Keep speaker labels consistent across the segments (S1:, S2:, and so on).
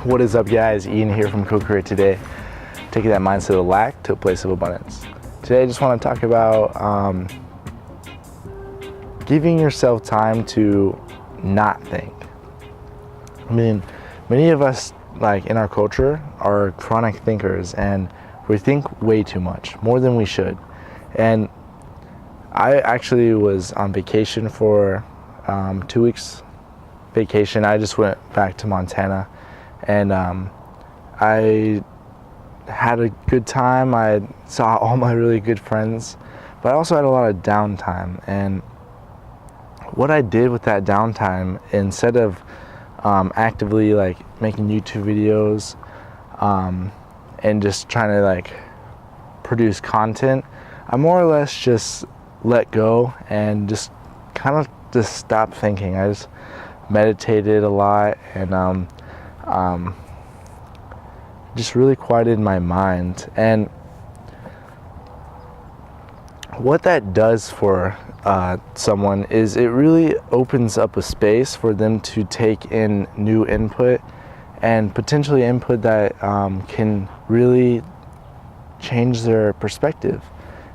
S1: What is up, guys? Ian here from Co-Create Today, taking that mindset of lack to a place of abundance. Today I just want to talk about giving yourself time to not think. I mean, many of us, like in our culture, are chronic thinkers, and we think way too much, more than we should. And I actually was on vacation for 2 weeks vacation. I just went back to Montana, and I had a good time. I saw all my really good friends, but I also had a lot of downtime. And what I did with that downtime, instead of actively like making YouTube videos and just trying to like produce content, I more or less just let go and just kind of just stop thinking. I just meditated a lot and just really quieted my mind. And what that does for someone is it really opens up a space for them to take in new input, and potentially input that can really change their perspective.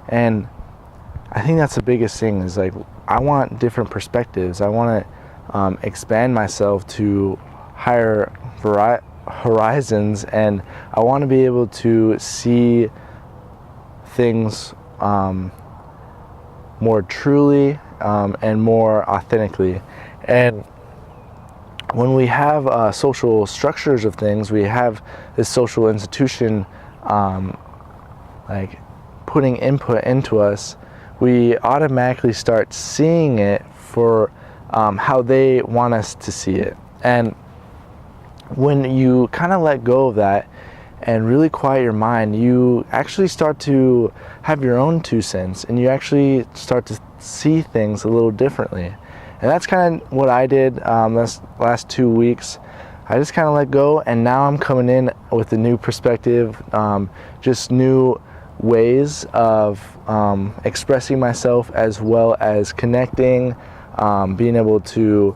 S1: And I think that's the biggest thing, is like, I want different perspectives. I want to expand myself to higher horizons, and I want to be able to see things more truly and more authentically. And when we have social structures of things, we have this social institution like putting input into us, we automatically start seeing it for how they want us to see it. And when you kind of let go of that and really quiet your mind, you actually start to have your own 2 cents, and you actually start to see things a little differently. And that's kind of what I did this last 2 weeks. I just kind of let go, and now I'm coming in with a new perspective, just new ways of expressing myself, as well as connecting, being able to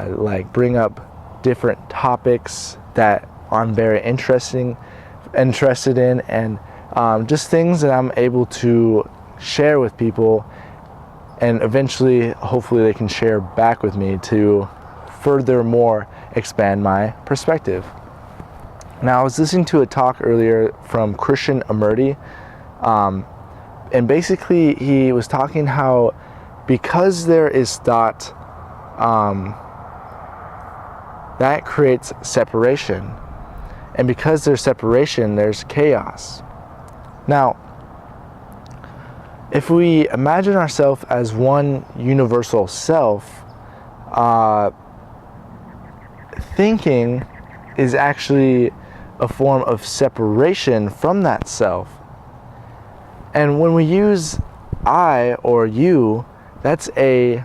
S1: like bring up different topics that I'm very interested in, and just things that I'm able to share with people, and eventually hopefully they can share back with me to furthermore expand my perspective. Now, I was listening to a talk earlier from Christian Amurti, and basically he was talking how because there is thought, that creates separation. And because there's separation, there's chaos. Now, if we imagine ourselves as one universal self, thinking is actually a form of separation from that self. And when we use I or you, that's a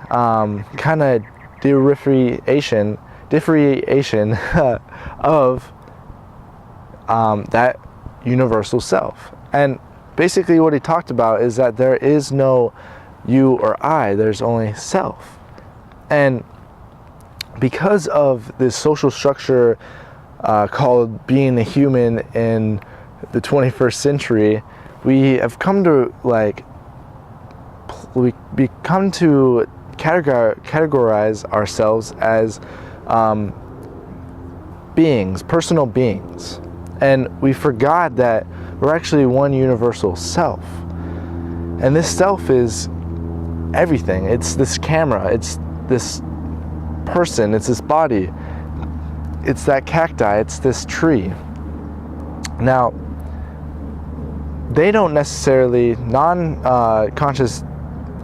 S1: kind of differentiation of that universal self. And basically what he talked about is that there is no you or I, there's only self. And because of this social structure called being a human in the 21st century, we have come to categorize ourselves as beings, personal beings. And we forgot that we're actually one universal self. And this self is everything. It's this camera, it's this person, it's this body, it's that cacti, it's this tree. Now, they don't necessarily, non-conscious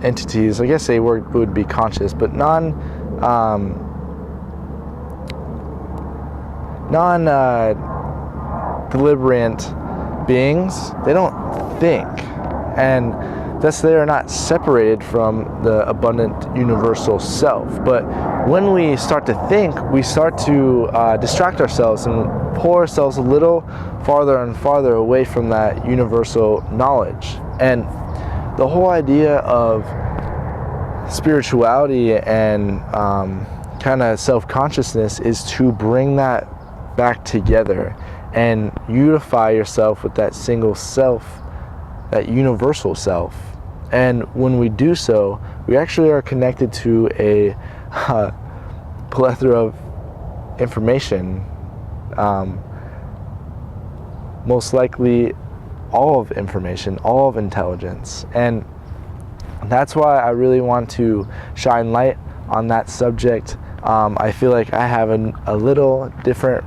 S1: entities, I guess they would be conscious, but non-deliberate beings, they don't think, and thus they are not separated from the abundant universal self. But when we start to think, we start to distract ourselves and pull ourselves a little farther and farther away from that universal knowledge. And the whole idea of spirituality and kind of self-consciousness is to bring that back together and unify yourself with that single self, that universal self. And when we do so, we actually are connected to a plethora of information, most likely all of information, all of intelligence. And that's why I really want to shine light on that subject. I feel like I have a little different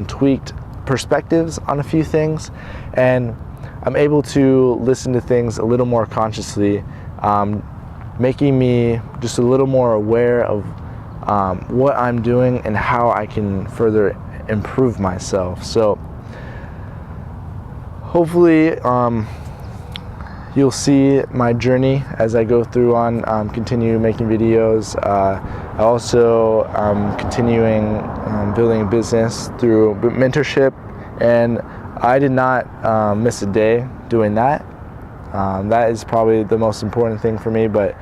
S1: tweaked perspectives on a few things, and I'm able to listen to things a little more consciously, making me just a little more aware of what I'm doing and how I can further improve myself. So hopefully you'll see my journey as I go through on continue making videos. I also continuing building a business through mentorship, and I did not miss a day doing that. That is probably the most important thing for me, but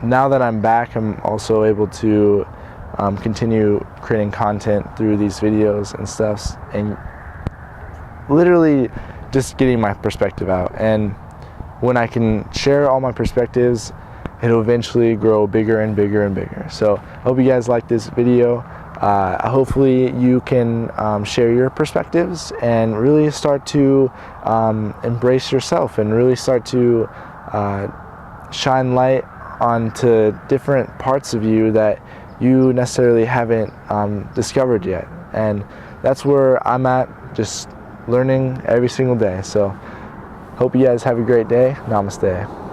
S1: now that I'm back, I'm also able to continue creating content through these videos and stuff, and literally just getting my perspective out. And when I can share all my perspectives, it'll eventually grow bigger and bigger and bigger. So I hope you guys like this video. Hopefully you can share your perspectives and really start to embrace yourself and really start to shine light onto different parts of you that you necessarily haven't discovered yet. And that's where I'm at, just learning every single day. So hope you guys have a great day. Namaste.